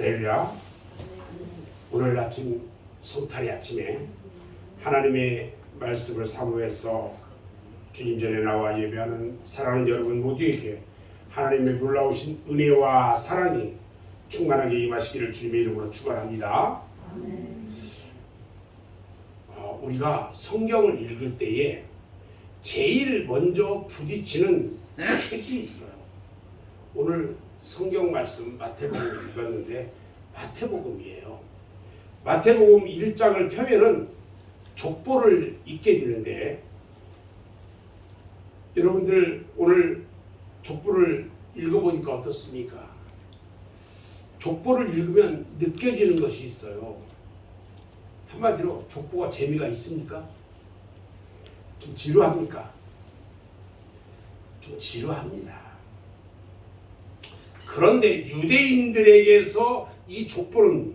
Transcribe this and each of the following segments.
할렐루야. 오늘 아침 성탄의 아침에 하나님의 말씀을 사모해서 주님 전에 나와 예배하는 사랑하는 여러분 모두에게 하나님의 놀라우신 은혜와 사랑이 충만하게 임하시기를 주님의 이름으로 축원합니다. 우리가 성경을 읽을 때에 제일 먼저 부딪히는 책이 있어요. 오늘 성경 말씀 마태복음 읽었는데 마태복음이에요. 마태복음 1장을 펴면은 족보를 읽게 되는데, 여러분들 오늘 족보를 읽어보니까 어떻습니까? 족보를 읽으면 느껴지는 것이 있어요. 한마디로 족보가 재미가 있습니까? 좀 지루합니까? 좀 지루합니다. 그런데 유대인들에게서 이 족보는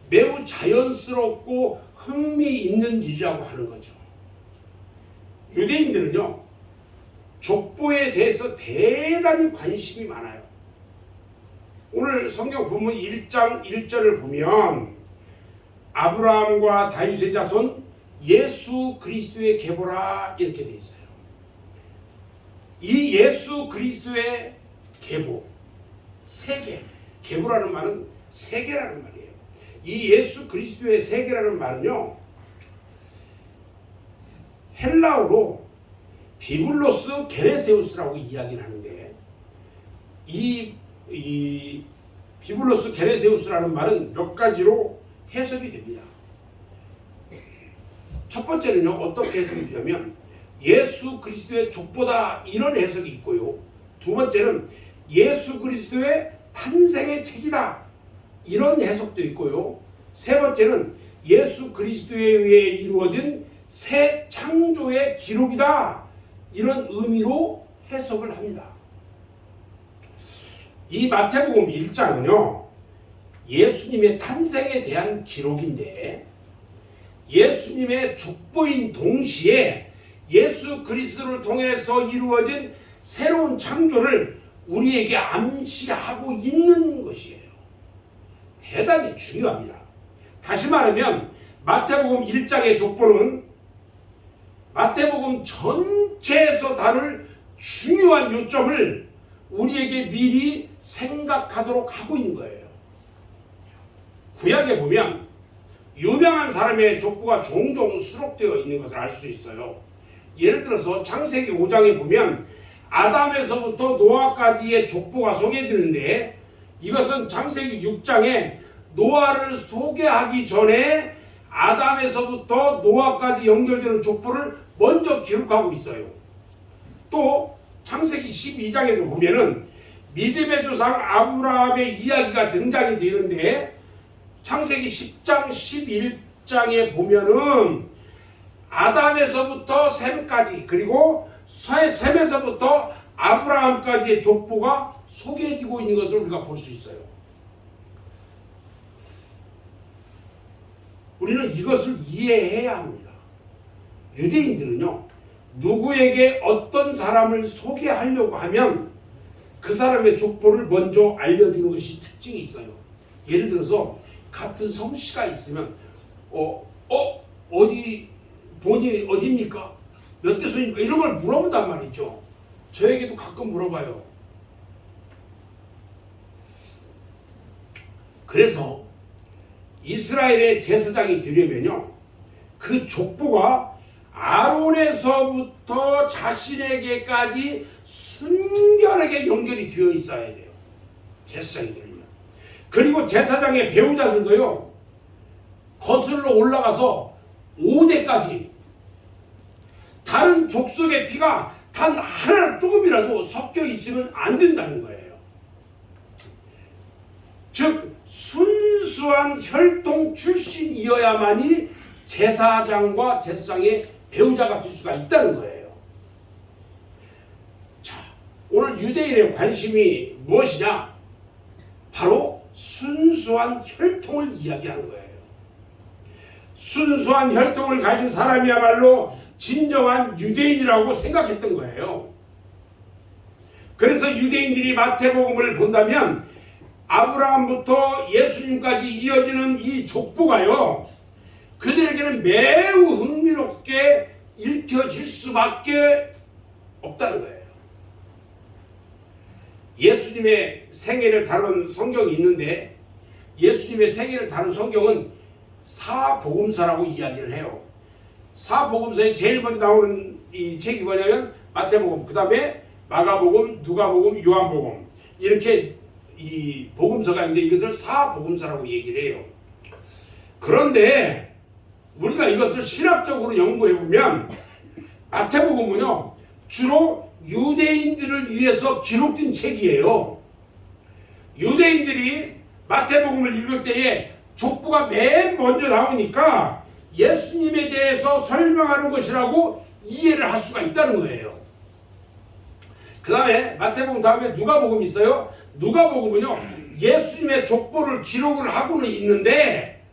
매우 자연스럽고 흥미있는 일이라고 하는 거죠. 유대인들은요, 족보에 대해서 대단히 관심이 많아요. 오늘 성경 본문 1장 1절을 보면 아브라함과 다윗의 자손 예수 그리스도의 계보라 이렇게 돼 있어요. 이 예수 그리스도의 계보, 세계, 계보라는 말은 세계라는 말이에요. 이 예수 그리스도의 세계라는 말은요, 헬라어로 비블로스 게네세우스라고 이야기를 하는데, 이 비블로스 게네세우스라는 말은 몇 가지로 해석이 됩니다. 첫 번째는요, 어떻게 해석이 되냐면 예수 그리스도의 족보다 이런 해석이 있고요. 두 번째는 예수 그리스도의 탄생의 책이다 이런 해석도 있고요. 세 번째는 예수 그리스도에 의해 이루어진 새 창조의 기록이다 이런 의미로 해석을 합니다. 이 마태복음 1장은요 예수님의 탄생에 대한 기록인데, 예수님의 족보인 동시에 예수 그리스도를 통해서 이루어진 새로운 창조를 우리에게 암시하고 있는 것이에요. 대단히 중요합니다. 다시 말하면 마태복음 1장의 족보는 마태복음 전체에서 다룰 중요한 요점을 우리에게 미리 생각하도록 하고 있는 거예요. 구약에 보면 유명한 사람의 족보가 종종 수록되어 있는 것을 알 수 있어요. 예를 들어서 창세기 5장에 보면 아담에서부터 노아까지의 족보가 소개되는데, 이것은 창세기 6장에 노아를 소개하기 전에 아담에서부터 노아까지 연결되는 족보를 먼저 기록하고 있어요. 또 창세기 12장에도 보면은 믿음의 조상 아브라함의 이야기가 등장이 되는데, 창세기 10장 11장에 보면은 아담에서부터 셈까지, 그리고 셈에서부터 아브라함까지의 족보가 소개되고 있는 것을 우리가 볼 수 있어요. 우리는 이것을 이해해야 합니다. 유대인들은요, 누구에게 어떤 사람을 소개하려고 하면 그 사람의 족보를 먼저 알려주는 것이 특징이 있어요. 예를 들어서 같은 성씨가 있으면 어디 본인이 어디입니까? 몇 대 손입니까? 이런 걸 물어본단 말이죠. 저에게도 가끔 물어봐요. 그래서 이스라엘의 제사장이 되려면요, 그 족보가 아론에서부터 자신에게까지 순결하게 연결이 되어 있어야 돼요. 제사장이 되려면. 그리고 제사장의 배우자들도요, 거슬러 올라가서 5대까지 다른 족속의 피가 단 하나 조금이라도 섞여 있으면 안 된다는 거예요. 즉 순수한 혈통 출신이어야만이 제사장과 제사장의 배우자가 될 수가 있다는 거예요. 자, 오늘 유대인의 관심이 무엇이냐? 바로 순수한 혈통을 이야기하는 거예요. 순수한 혈통을 가진 사람이야말로 진정한 유대인이라고 생각했던 거예요. 그래서 유대인들이 마태복음을 본다면 아브라함부터 예수님까지 이어지는 이 족보가요, 그들에게는 매우 흥미롭게 읽혀질 수밖에 없다는 거예요. 예수님의 생애를 다룬 성경이 있는데, 예수님의 생애를 다룬 성경은 사복음서라고 이야기를 해요. 사복음서에 제일 먼저 나오는 이 책이 뭐냐면 마태복음, 그 다음에 마가복음, 누가복음, 요한복음, 이렇게 이 복음서가 있는데 이것을 사복음서라고 얘기를 해요. 그런데 우리가 이것을 신학적으로 연구해 보면 마태복음은요, 주로 유대인들을 위해서 기록된 책이에요. 유대인들이 마태복음을 읽을 때에 족보가 맨 먼저 나오니까 예수님에 대해서 설명하는 것이라고 이해를 할 수가 있다는 거예요. 그 다음에 마태복음 다음에 누가복음이 있어요. 누가복음은요, 예수님의 족보를 기록을 하고는 있는데,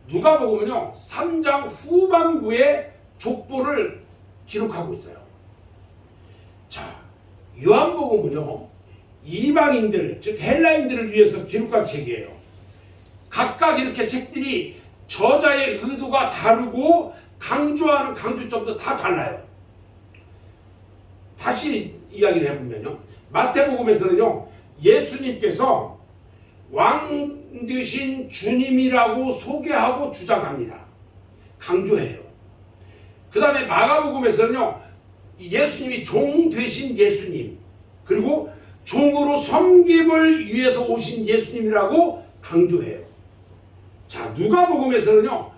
누가복음은요 3장 후반부에 족보를 기록하고 있어요. 자, 요한복음은요 이방인들, 즉 헬라인들을 위해서 기록한 책이에요. 각각 이렇게 책들이 저자의 의도가 다르고 강조하는 강조점도 다 달라요. 다시 이야기를 해보면요, 마태복음에서는요 예수님께서 왕 되신 주님이라고 소개하고 주장합니다. 강조해요. 그 다음에 마가복음에서는요 예수님이 종 되신 예수님, 그리고 종으로 섬김을 위해서 오신 예수님이라고 강조해요. 자, 누가복음에서는요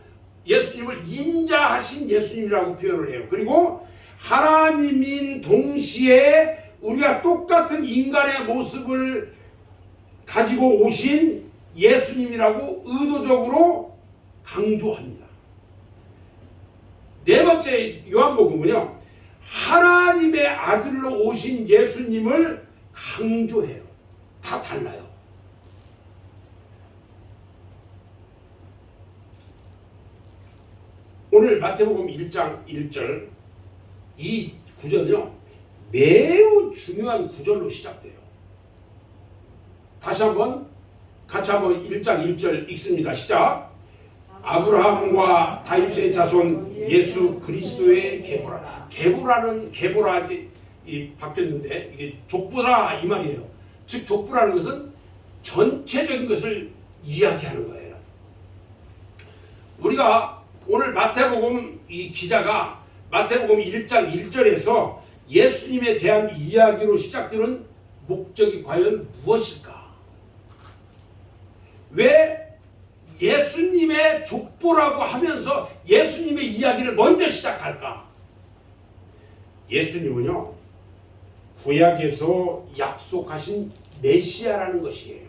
예수님을 인자하신 예수님이라고 표현을 해요. 그리고 하나님인 동시에 우리가 똑같은 인간의 모습을 가지고 오신 예수님이라고 의도적으로 강조합니다. 네 번째 요한복음은요 하나님의 아들로 오신 예수님을 강조해요. 다 달라요. 오늘 마태복음 1장 1절 이 구절은요 매우 중요한 구절로 시작돼요. 다시 한번 같이 한번 1장 1절 읽습니다. 시작. 아브라함과 다윗의 자손 예수 그리스도의 계보라. 계보라 이 바뀌었는데 이게 족보다 이 말이에요. 즉 족보라는 것은 전체적인 것을 이야기하는 거예요. 우리가 오늘 마태복음 이 기자가 마태복음 1장 1절에서 예수님에 대한 이야기로 시작되는 목적이 과연 무엇일까? 왜 예수님의 족보라고 하면서 예수님의 이야기를 먼저 시작할까? 예수님은요 구약에서 약속하신 메시아라는 것이에요.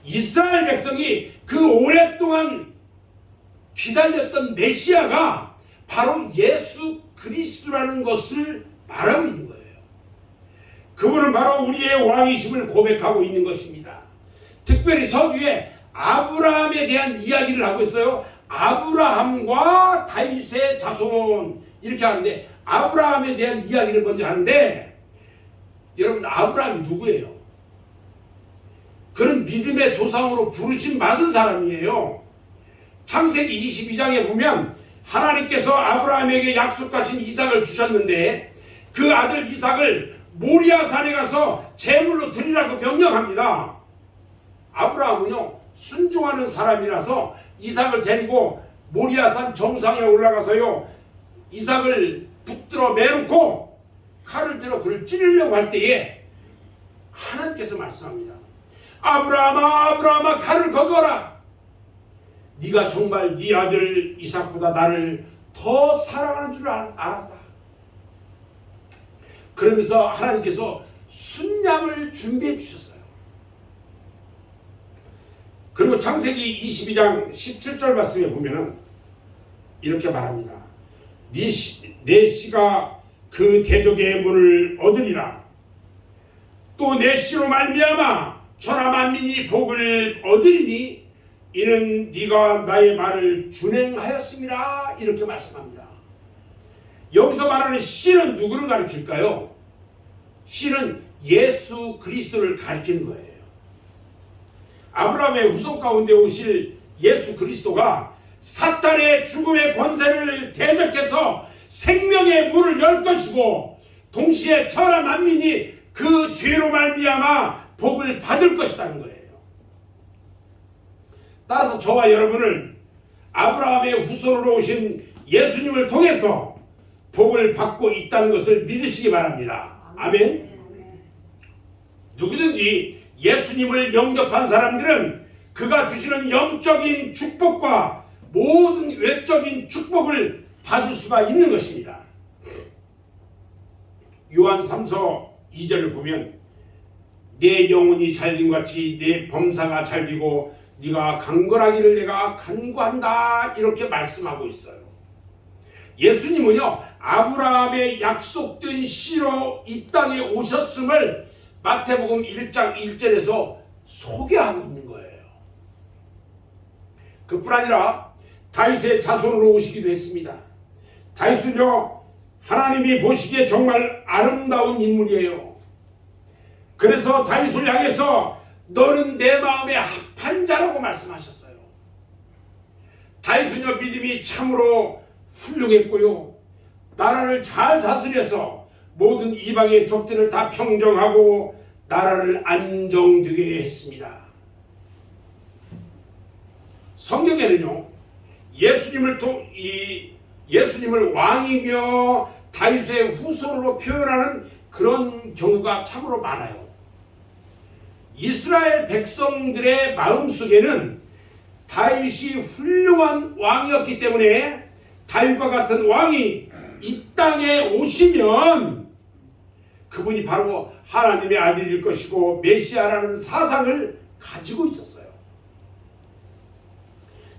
이스라엘 백성이 그 오랫동안 기다렸던 메시아가 바로 예수 그리스도라는 것을 말하고 있는 거예요. 그분은 바로 우리의 왕이심을 고백하고 있는 것입니다. 특별히 서두에 아브라함에 대한 이야기를 하고 있어요. 아브라함과 다윗의 자손 이렇게 하는데 아브라함에 대한 이야기를 먼저 하는데, 여러분 아브라함이 누구예요? 그런 믿음의 조상으로 부르심 받은 사람이에요. 창세기 22장에 보면 하나님께서 아브라함에게 약속하신 이삭을 주셨는데 그 아들 이삭을 모리아산에 가서 제물로 드리라고 명령합니다. 아브라함은요 순종하는 사람이라서 이삭을 데리고 모리아산 정상에 올라가서요 이삭을 붙들어 매놓고 칼을 들어 그를 찌르려고 할 때에 하나님께서 말씀합니다. 아브라함아 아브라함아 칼을 거두어라. 네가 정말 네 아들 이삭보다 나를 더 사랑하는 줄 알았다. 그러면서 하나님께서 순양을 준비해 주셨어요. 그리고 창세기 22장 17절 말씀에 보면은 이렇게 말합니다. 내 씨가 그 대적의 문을 얻으리라. 또 내 씨로 말미암아 천하 만민이 복을 얻으리니 이는 네가 나의 말을 준행하였음이라. 이렇게 말씀합니다. 여기서 말하는 씨는 누구를 가리킬까요? 씨는 예수 그리스도를 가리키는 거예요. 아브라함의 후손 가운데 오실 예수 그리스도가 사탄의 죽음의 권세를 대적해서 생명의 문을 열 것이고, 동시에 천하 만민이 그 죄로 말미암아 복을 받을 것이라는 거예요. 따라서 저와 여러분을 아브라함의 후손으로 오신 예수님을 통해서 복을 받고 있다는 것을 믿으시기 바랍니다. 아멘. 누구든지 예수님을 영접한 사람들은 그가 주시는 영적인 축복과 모든 외적인 축복을 받을 수가 있는 것입니다. 요한 3서 2절을 보면 내 영혼이 잘된 같이 내 범사가 잘되고 네가 강건하기를 내가 간구한다, 이렇게 말씀하고 있어요. 예수님은요, 아브라함의 약속된 씨로 이 땅에 오셨음을 마태복음 1장 1절에서 소개하고 있는 거예요. 그뿐 아니라 다윗의 자손으로 오시기도 했습니다. 다윗은요, 하나님이 보시기에 정말 아름다운 인물이에요. 그래서 다윗을 향해서 너는 내 마음에 합한 자라고 말씀하셨어요. 다윗은요, 믿음이 참으로 훌륭했고요, 나라를 잘 다스려서 모든 이방의 족들을 다 평정하고 나라를 안정되게 했습니다. 성경에는요, 예수님을 왕이며 다윗의 후손으로 표현하는 그런 경우가 참으로 많아요. 이스라엘 백성들의 마음속에는 다윗이 훌륭한 왕이었기 때문에 다윗과 같은 왕이 이 땅에 오시면 그분이 바로 하나님의 아들일 것이고 메시아라는 사상을 가지고 있었어요.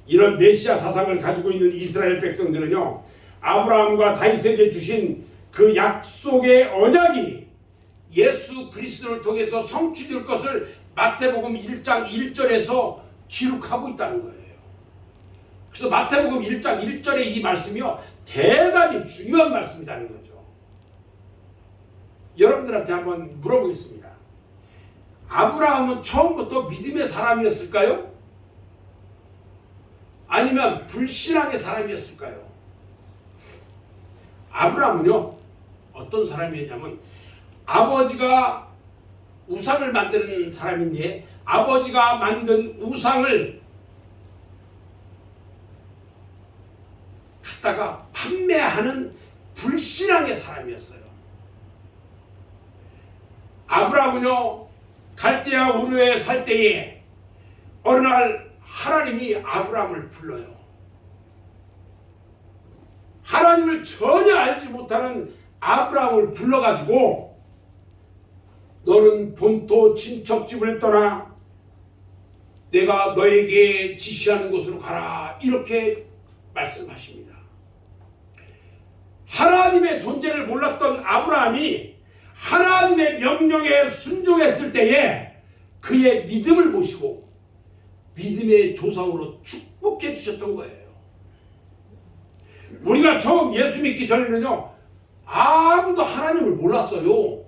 이런 메시아 사상을 가지고 있는 이스라엘 백성들은요, 아브라함과 다윗에게 주신 그 약속의 언약이 예수 그리스도를 통해서 성취될 것을 마태복음 1장 1절에서 기록하고 있다는 거예요. 그래서 마태복음 1장 1절의 이 말씀이요, 대단히 중요한 말씀이라는 거죠. 여러분들한테 한번 물어보겠습니다. 아브라함은 처음부터 믿음의 사람이었을까요? 아니면 불신앙의 사람이었을까요? 아브라함은요, 어떤 사람이었냐면 아버지가 우상을 만드는 사람인데 아버지가 만든 우상을 갖다가 판매하는 불신앙의 사람이었어요. 아브라함은요, 갈대아 우르에 살 때에 어느 날 하나님이 아브라함을 불러요. 하나님을 전혀 알지 못하는 아브라함을 불러가지고 너는 본토 친척집을 떠나 내가 너에게 지시하는 곳으로 가라, 이렇게 말씀하십니다. 하나님의 존재를 몰랐던 아브라함이 하나님의 명령에 순종했을 때에 그의 믿음을 보시고 믿음의 조상으로 축복해 주셨던 거예요. 우리가 처음 예수 믿기 전에는요, 아무도 하나님을 몰랐어요.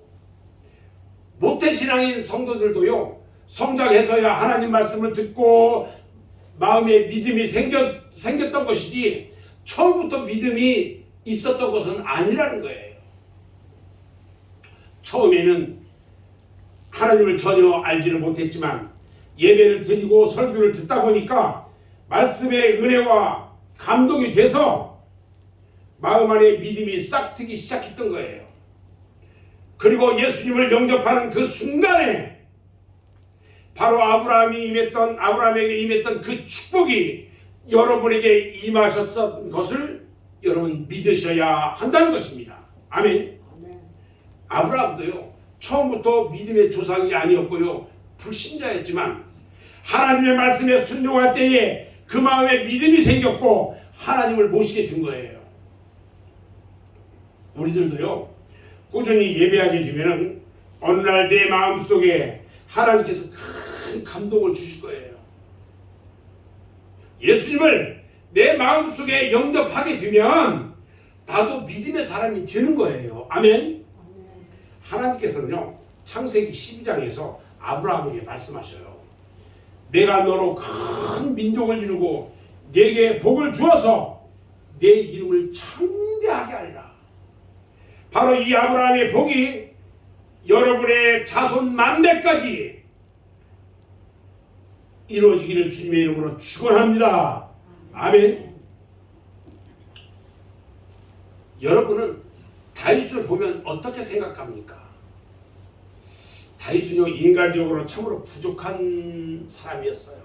모태신앙인 성도들도요, 성장해서야 하나님 말씀을 듣고 마음에 믿음이 생겼던 것이지 처음부터 믿음이 있었던 것은 아니라는 거예요. 처음에는 하나님을 전혀 알지를 못했지만 예배를 드리고 설교를 듣다 보니까 말씀의 은혜와 감동이 돼서 마음 안에 믿음이 싹트기 시작했던 거예요. 그리고 예수님을 영접하는 그 순간에 바로 아브라함에게 임했던 그 축복이 여러분에게 임하셨던 것을 여러분 믿으셔야 한다는 것입니다. 아멘. 아브라함도요, 처음부터 믿음의 조상이 아니었고요, 불신자였지만 하나님의 말씀에 순종할 때에 그 마음에 믿음이 생겼고 하나님을 모시게 된 거예요. 우리들도요, 꾸준히 예배하게 되면은 어느 날 내 마음속에 하나님께서 큰 감동을 주실 거예요. 예수님을 내 마음속에 영접하게 되면 나도 믿음의 사람이 되는 거예요. 아멘. 하나님께서는요, 창세기 12장에서 아브라함에게 말씀하셔요. 내가 너로 큰 민족을 이루고 네게 복을 주어서 내 이름을 창대하게 하리라. 바로 이 아브라함의 복이 여러분의 자손 만대까지 이루어지기를 주님의 이름으로 축원합니다. 아멘. 여러분은 다윗을 보면 어떻게 생각합니까? 다윗은요, 인간적으로 참으로 부족한 사람이었어요.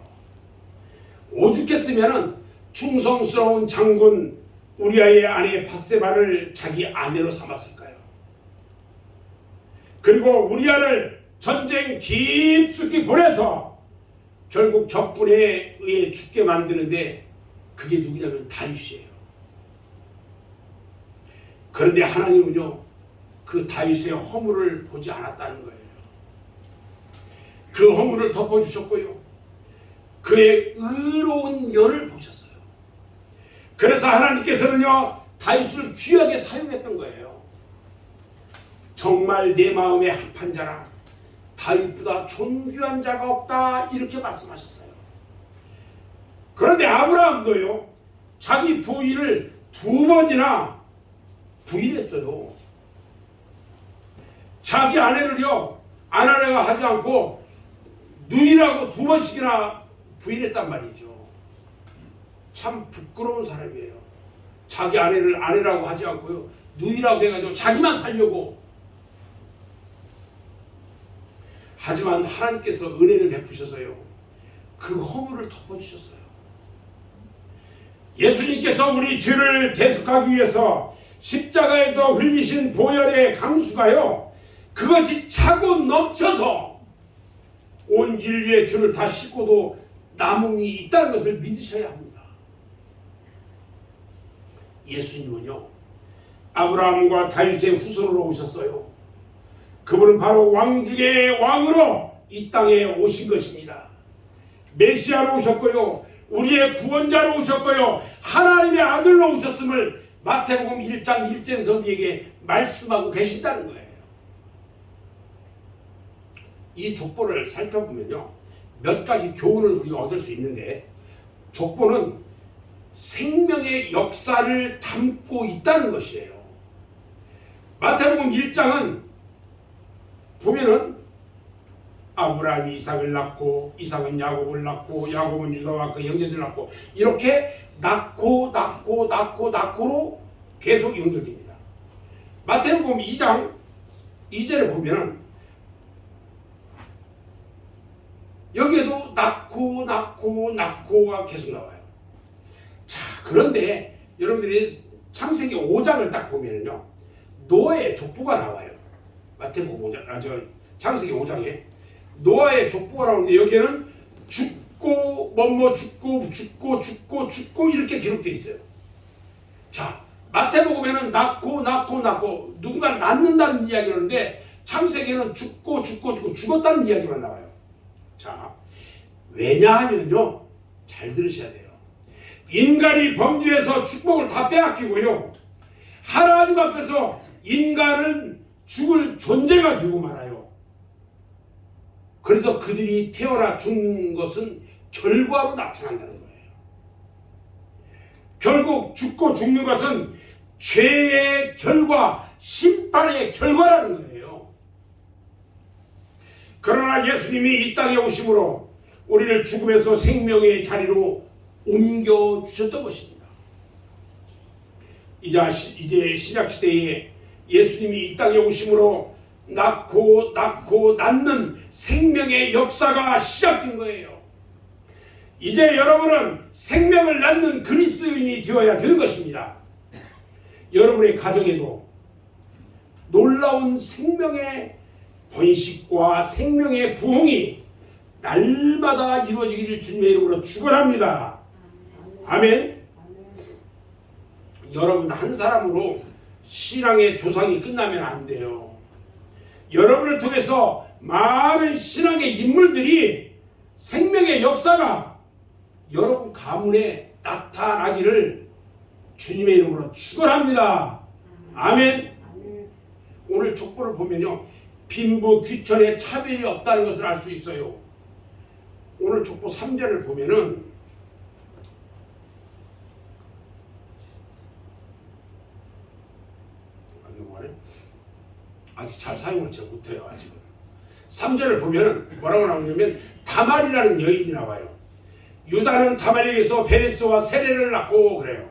오죽했으면 충성스러운 장군 우리아의 아내 밧세바를 자기 아내로 삼았을까요? 그리고 우리아를 전쟁 깊숙이 보내서 결국 적군에 의해 죽게 만드는데 그게 누구냐면 다윗이에요. 그런데 하나님은요, 그 다윗의 허물을 보지 않았다는 거예요. 그 허물을 덮어주셨고요, 그의 의로운 면을 보셨어요. 그래서 하나님께서는요, 다윗을 귀하게 사용했던 거예요. 정말 내 마음에 합한 자라 다윗보다 존귀한 자가 없다, 이렇게 말씀하셨어요. 그런데 아브라함도요, 자기 부인을 2번이나 부인했어요. 자기 아내를요, 아내가 하지 않고 누이라고 2번씩이나 부인했단 말이죠. 참 부끄러운 사람이에요. 자기 아내를 아내라고 하지 않고요, 누이라고 해가지고 자기만 살려고. 하지만 하나님께서 은혜를 베푸셔서요, 그 허물을 덮어주셨어요. 예수님께서 우리 죄를 대속하기 위해서 십자가에서 흘리신 보혈의 강수가요, 그것이 차고 넘쳐서 온 인류의 죄를 다 씻고도 남음이 있다는 것을 믿으셔야 합니다. 예수님은요, 아브라함과 다윗의 후손으로 오셨어요. 그분은 바로 왕 중의 왕으로 이 땅에 오신 것입니다. 메시아로 오셨고요, 우리의 구원자로 오셨고요, 하나님의 아들로 오셨음을 마태복음 1장 1절에서 우리에게 말씀하고 계신다는 거예요. 이 족보를 살펴보면요, 몇 가지 교훈을 우리가 얻을 수 있는데, 족보는 생명의 역사를 담고 있다는 것이에요. 마태복음 1장은 보면은 아브라함이 이삭을 낳고, 이삭은 야곱을 낳고, 야곱은 유다와 그 형제들을 낳고, 이렇게 낳고로 계속 연결됩니다. 마태복음 2장 2절에 보면은 여기에도 낳고가 계속 나와요. 자, 그런데 여러분들이 창세기 5장을 딱 보면은요, 노아의 족보가 나와요. 마태복음 5장, 창세기 5장에 노아의 족보가 나오는데, 여기에는 죽고 죽고 이렇게 기록되어 있어요. 자, 마태복음에는 낳고 누군가 낳는다는 이야기를 하는데, 창세기에는 죽고 죽었다는 이야기만 나와요. 자, 왜냐하면요, 잘 들으셔야 돼요. 인간이 범죄해서 축복을 다 빼앗기고요, 하나님 앞에서 인간은 죽을 존재가 되고 말아요. 그래서 그들이 태어나 죽는 것은 결과로 나타난다는 거예요. 결국 죽고 죽는 것은 죄의 결과, 심판의 결과라는 거예요. 그러나 예수님이 이 땅에 오심으로 우리를 죽음에서 생명의 자리로 옮겨주셨던 것입니다. 이제 신약시대에 예수님이 이 땅에 오심으로 낳고 낳는 생명의 역사가 시작된 거예요. 이제 여러분은 생명을 낳는 그리스도인이 되어야 되는 것입니다. 여러분의 가정에도 놀라운 생명의 번식과 생명의 부흥이 날마다 이루어지기를 주님의 이름으로 축원합니다. 아멘. 여러분 한 사람으로 신앙의 조상이 끝나면 안 돼요. 여러분을 통해서 많은 신앙의 인물들이, 생명의 역사가 여러분 가문에 나타나기를 주님의 이름으로 축원합니다. 아멘. 오늘 족보를 보면요, 빈부 귀천에 차별이 없다는 것을 알 수 있어요. 오늘 족보 3절을 보면은 안 넘어가네. 아직 잘 사용을 잘 못해요. 아직은. 3절을 보면은 뭐라고 나오냐면 다말이라는 여인이 나와요. 유다는 다말에게서 베레스와 세레를 낳고 그래요.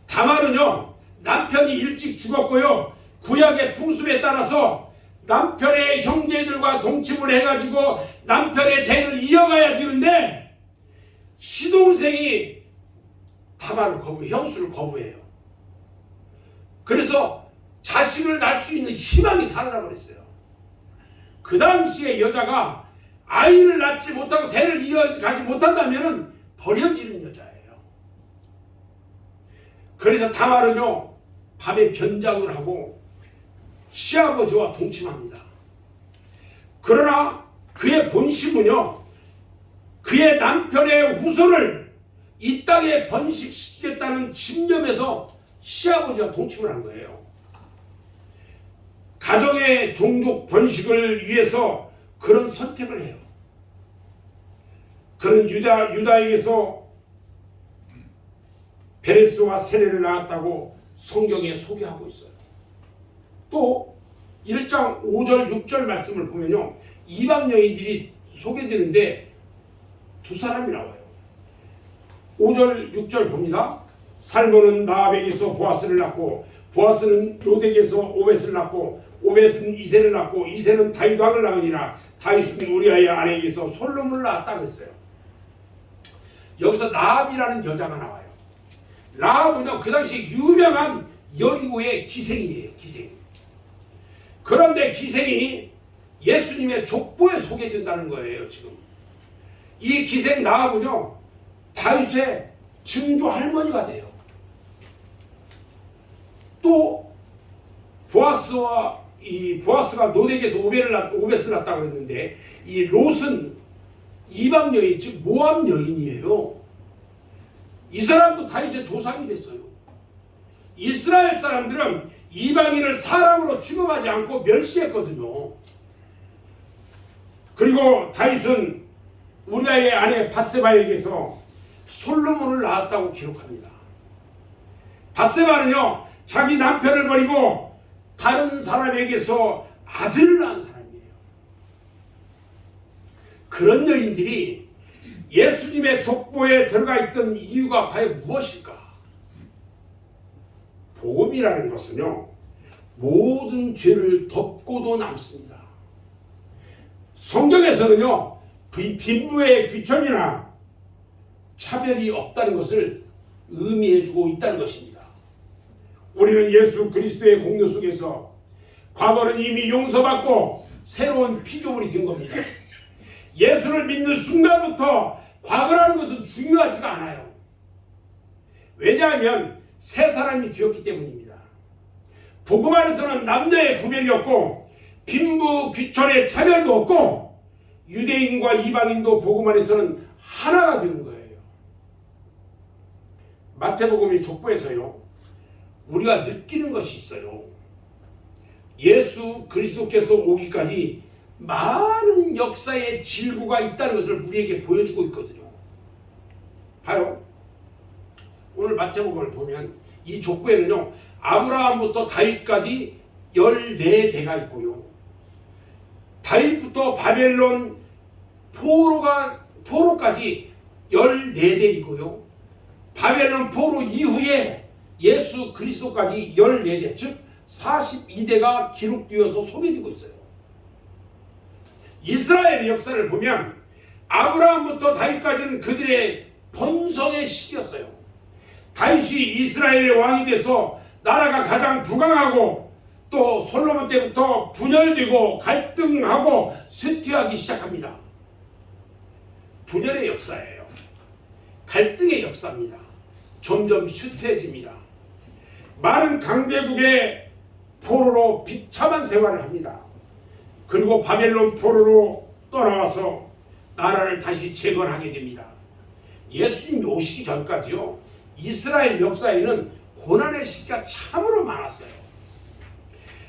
다말은요 남편이 일찍 죽었고요. 구약의 풍습에 따라서 남편의 형제들과 동침을 해가지고 남편의 대를 이어가야 되는데 시동생이 다말을 거부해, 형수를 거부해요. 그래서 자식을 낳을 수 있는 희망이 사라져버렸어요. 그 당시에 여자가 아이를 낳지 못하고 대를 이어가지 못한다면 버려지는 여자예요. 그래서 다말은요 밤에 변장을 하고 시아버지와 동침합니다. 그러나 그의 본심은요 그의 남편의 후손을 이 땅에 번식시키겠다는 집념에서 시아버지와 동침을 한 거예요. 가정의 종족 번식을 위해서 그런 선택을 해요. 그런 유다에게서 베레스와 세레를 낳았다고 성경에 소개하고 있어요. 또 1장 5절 6절 말씀을 보면요 이방 여인들이 소개되는데 두 사람이 나와요. 5절 6절 봅니다. 살몬은 나합에게서 보아스를 낳고 보아스는 롯에게서 오벳을 낳고 오벳은 이새를 낳고 이새는 다윗 왕을 낳으니라 다윗은 우리아의 아내에게서 솔로몬을 낳았다 그랬어요. 여기서 나합이라는 여자가 나와요. 나합은요 그 당시 유명한 여리고의 기생이에요. 기생. 그런데 기생이 예수님의 족보에 소개된다는 거예요. 지금 이 기생 나합은요 다윗의 증조 할머니가 돼요. 또 보아스가 롯에게서 오벳을 낳았다고 했는데 이 롯은 이방 여인 즉 모압 여인이에요. 이 사람도 다윗의 조상이 됐어요. 이스라엘 사람들은 이방인을 사람으로 취급하지 않고 멸시했거든요. 그리고 다윗은 우리아의 아내 밧세바에게서 솔로몬을 낳았다고 기록합니다. 밧세바는요 자기 남편을 버리고 다른 사람에게서 아들을 낳은 사람이에요. 그런 여인들이 예수님의 족보에 들어가 있던 이유가 과연 무엇일까? 복음이라는 것은요 모든 죄를 덮고도 남습니다. 성경에서는요 빈부의 귀천이나 차별이 없다는 것을 의미해주고 있다는 것입니다. 우리는 예수 그리스도의 공로 속에서 과거는 이미 용서받고 새로운 피조물이 된 겁니다. 예수를 믿는 순간부터 과거라는 것은 중요하지가 않아요. 왜냐하면 새 사람이 되었기 때문입니다. 복음 안에서는 남녀의 구별이 없고 빈부 귀천의 차별도 없고 유대인과 이방인도 복음 안에서는 하나가 되는 거예요. 마태복음의 족보에서요 우리가 느끼는 것이 있어요. 예수 그리스도께서 오기까지 많은 역사의 질고가 있다는 것을 우리에게 보여주고 있거든요. 봐요. 오늘 마태복음을 보면 이 족보에는요 아브라함부터 다윗까지 14대가 있고요. 다윗부터 바벨론 포로까지 14대이고요. 바벨론 포로 이후에 예수 그리스도까지 14대 즉 42대가 기록되어서 소개되고 있어요. 이스라엘의 역사를 보면 아브라함부터 다윗까지는 그들의 번성의 시기였어요. 다윗이 이스라엘의 왕이 돼서 나라가 가장 부강하고 또 솔로몬 때부터 분열되고 갈등하고 쇠퇴하기 시작합니다. 분열의 역사예요. 갈등의 역사입니다. 점점 쇠퇴해집니다. 많은 강대국의 포로로 비참한 생활을 합니다. 그리고 바벨론 포로로 떠나와서 나라를 다시 재건하게 됩니다. 예수님이 오시기 전까지요 이스라엘 역사에는 고난의 시기가 참으로 많았어요.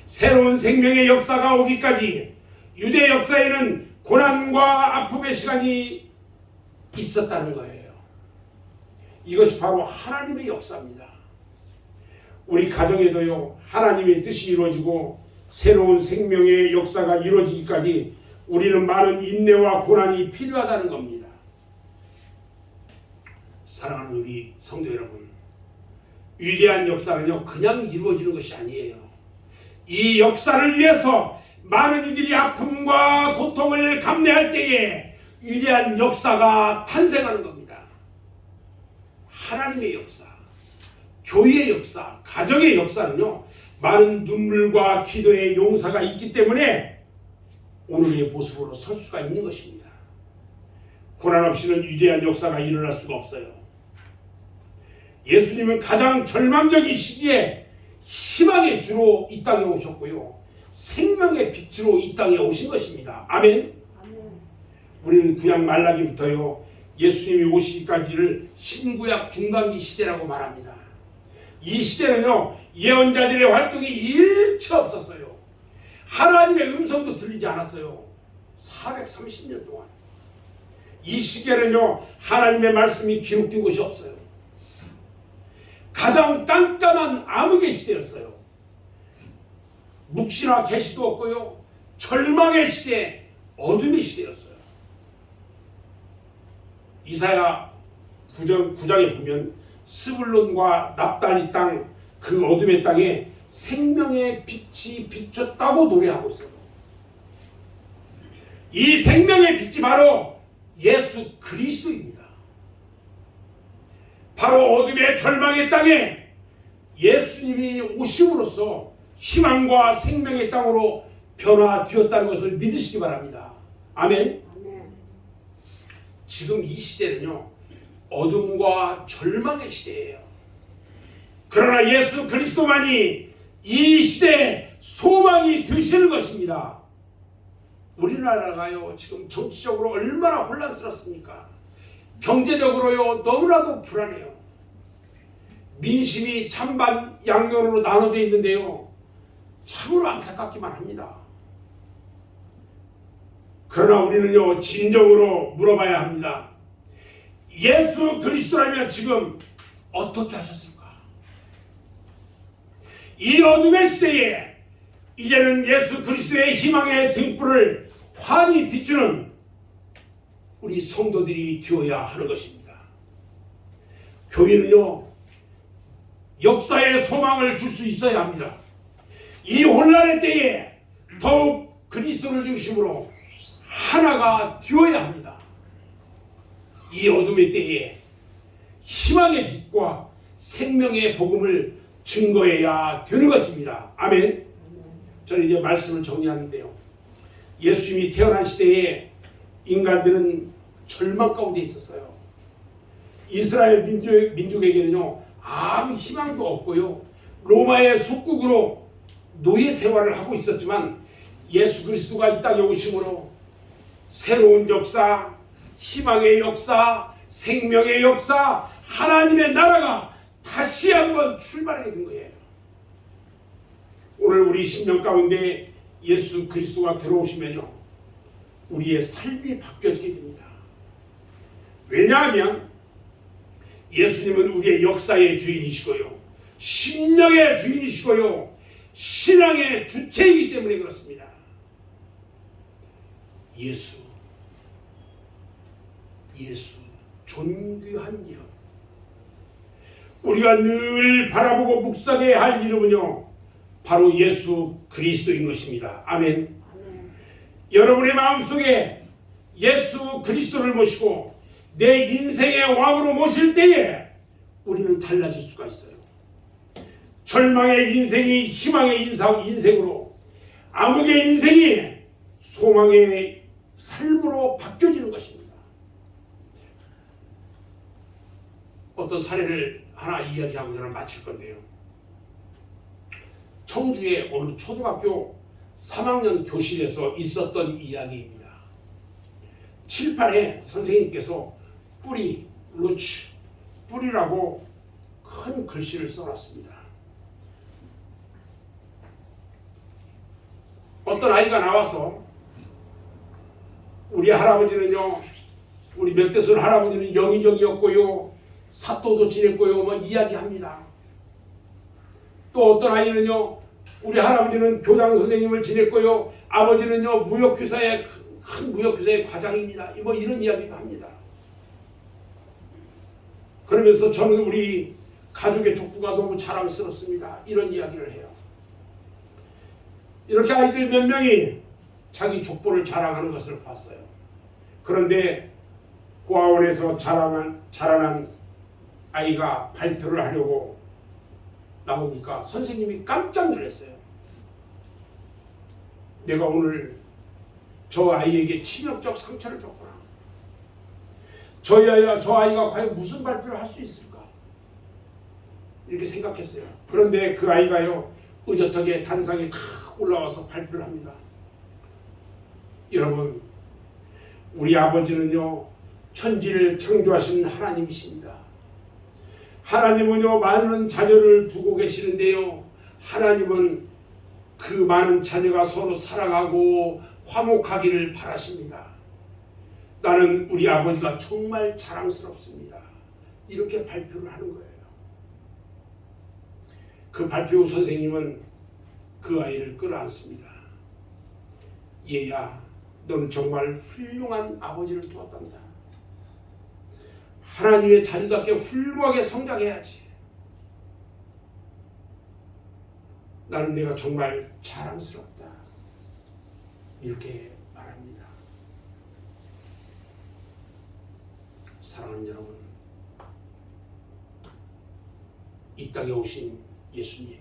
새로운 생명의 역사가 오기까지 유대 역사에는 고난과 아픔의 시간이 있었다는 거예요. 이것이 바로 하나님의 역사입니다. 우리 가정에도요, 하나님의 뜻이 이루어지고 새로운 생명의 역사가 이루어지기까지 우리는 많은 인내와 고난이 필요하다는 겁니다. 사랑하는 우리 성도 여러분, 위대한 역사는요 그냥 이루어지는 것이 아니에요. 이 역사를 위해서 많은 이들이 아픔과 고통을 감내할 때에 위대한 역사가 탄생하는 겁니다. 하나님의 역사, 교회의 역사, 가정의 역사는요 많은 눈물과 기도의 용사가 있기 때문에 오늘의 모습으로 설 수가 있는 것입니다. 고난 없이는 위대한 역사가 일어날 수가 없어요. 예수님은 가장 절망적인 시기에 희망의 주로 이 땅에 오셨고요, 생명의 빛으로 이 땅에 오신 것입니다. 아멘. 우리는 구약 말라기부터요 예수님이 오시기까지를 신구약 중간기 시대라고 말합니다. 이 시대는요 예언자들의 활동이 일체 없었어요. 하나님의 음성도 들리지 않았어요. 430년 동안. 이 시기에는요 하나님의 말씀이 기록된 것이 없어요. 가장 깜깜한 암흑의 시대였어요. 묵시나 계시도 없고요, 절망의 시대, 어둠의 시대였어요. 이사야 9장에 보면 스불론과 납달리 땅, 그 어둠의 땅에 생명의 빛이 비쳤다고 노래하고 있어요. 이 생명의 빛이 바로 예수 그리스도입니다. 바로 어둠의 절망의 땅에 예수님이 오심으로써 희망과 생명의 땅으로 변화되었다는 것을 믿으시기 바랍니다. 아멘. 지금 이 시대는요 어둠과 절망의 시대예요. 그러나 예수 그리스도만이 이 시대에 소망이 되시는 것입니다. 우리나라가요 지금 정치적으로 얼마나 혼란스럽습니까? 경제적으로요 너무나도 불안해요. 민심이 찬반 양면으로 나눠져 있는데요 참으로 안타깝기만 합니다. 그러나 우리는요 진정으로 물어봐야 합니다. 예수 그리스도라면 지금 어떻게 하셨을까? 이 어둠의 시대에 이제는 예수 그리스도의 희망의 등불을 환히 비추는 우리 성도들이 되어야 하는 것입니다. 교회는요 역사의 소망을 줄 수 있어야 합니다. 이 혼란의 때에 더욱 그리스도를 중심으로 하나가 되어야 합니다. 이 어둠의 때에 희망의 빛과 생명의 복음을 증거해야 되는 것입니다. 아멘. 저는 이제 말씀을 정리하는데요, 예수님이 태어난 시대에 인간들은 절망 가운데 있었어요. 이스라엘 민족에게는요 아무 희망도 없고요 로마의 속국으로 노예 생활을 하고 있었지만 예수 그리스도가 이 땅에 오심으로 새로운 역사, 희망의 역사, 생명의 역사, 하나님의 나라가 다시 한번 출발하게 된 거예요. 오늘 우리 심령 가운데 예수 그리스도가 들어오시면요 우리의 삶이 바뀌어지게 됩니다. 왜냐하면 예수님은 우리의 역사의 주인이시고요 심령의 주인이시고요 신앙의 주체이기 때문에 그렇습니다. 예수 존귀한 이름, 우리가 늘 바라보고 묵상해야 할 이름은요 바로 예수 그리스도인 것입니다. 아멘. 여러분의 마음속에 예수 그리스도를 모시고 내 인생의 왕으로 모실 때에 우리는 달라질 수가 있어요. 절망의 인생이 희망의 인생으로, 암흑의 인생이 소망의 삶으로 바뀌어지는 것입니다. 어떤 사례를 하나 이야기하고 저는 마칠 건데요, 청주의 어느 초등학교 3학년 교실에서 있었던 이야기입니다. 칠판에 선생님께서 뿌리라고 큰 글씨를 써놨습니다. 어떤 아이가 나와서 우리 할아버지는요 우리 멱대솔 할아버지는 영의정이었고요, 사또도 지냈고요, 뭐 이야기합니다. 또 어떤 아이는요, 우리 할아버지는 교장 선생님을 지냈고요, 아버지는요 무역회사의 큰 무역회사의 과장입니다. 뭐 이런 이야기도 합니다. 그러면서 저는 우리 가족의 족보가 너무 자랑스럽습니다. 이런 이야기를 해요. 이렇게 아이들 몇 명이 자기 족보를 자랑하는 것을 봤어요. 그런데 고아원에서 자라난 아이가 발표를 하려고 나오니까 선생님이 깜짝 놀랐어요. 내가 오늘 저 아이에게 치명적 상처를 줬구나. 저 아이가 과연 무슨 발표를 할 수 있을까? 이렇게 생각했어요. 그런데 그 아이가요, 의젓하게 단상에 탁 올라와서 발표를 합니다. 여러분, 우리 아버지는요, 천지를 창조하신 하나님이십니다. 하나님은요, 많은 자녀를 두고 계시는데요, 하나님은 그 많은 자녀가 서로 사랑하고 화목하기를 바라십니다. 나는 우리 아버지가 정말 자랑스럽습니다. 이렇게 발표를 하는 거예요. 그 발표 후 선생님은 그 아이를 끌어안습니다. 얘야, 너는 정말 훌륭한 아버지를 두었단다. 하나님의 자녀답게 훌륭하게 성장해야지. 나는 내가 정말 자랑스럽다. 이렇게 말합니다. 사랑하는 여러분, 이 땅에 오신 예수님,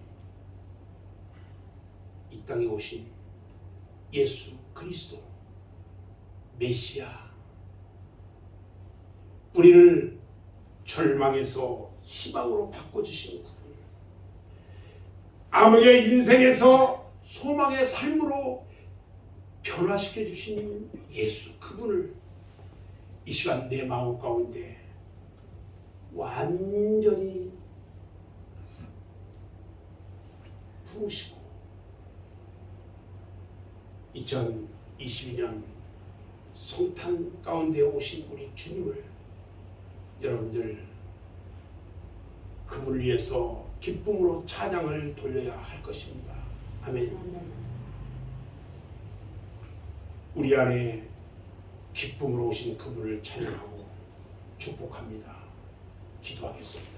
이 땅에 오신 예수 그리스도 메시아, 우리를 절망에서 희망으로 바꿔주시는 그분, 암흑의 인생에서 소망의 삶으로 변화시켜 주신 예수, 그분을 이 시간 내 마음 가운데 완전히 품으시고 2022년 성탄 가운데 오신 우리 주님을 여러분들 그분을 위해서 기쁨으로 찬양을 돌려야 할 것입니다. 아멘. 우리 안에 기쁨으로 오신 그분을 찬양하고 축복합니다. 기도하겠습니다.